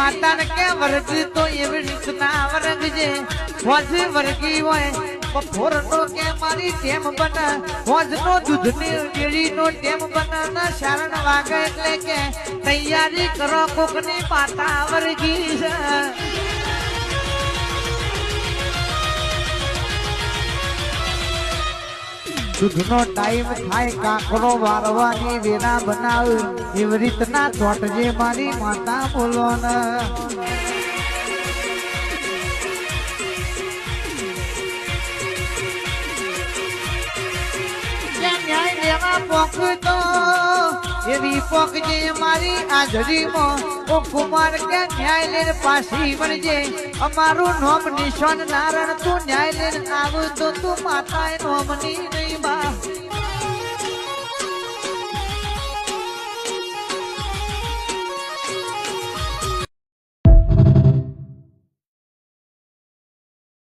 માતાને કે વર્ગ તો એવી રીતના વર્ગજે હોજે વર્ગી હોય બપોરનો કે મારી ટેમ બને હોજનો દૂધની ડેરીનો ટેમ બને ને શારણ વાગે એટલે કે તૈયારી કરો કોકની માતા વર્ગી છે દૂધનો ટાઈમ થાય કાકરો વારવાની વેરા બનાવ એવી રીતના ચોટજે મારી માતા બોલો ને ન્યાય લેવા પોકતો એવી પોકજે મારી હાજરીમાં ઓ કુમાર કે ન્યાય લઈને પાછી વળજે અમારું નોમ નિશાન નારણ તું ન્યાય લઈને આવ તો તું માતા નોમની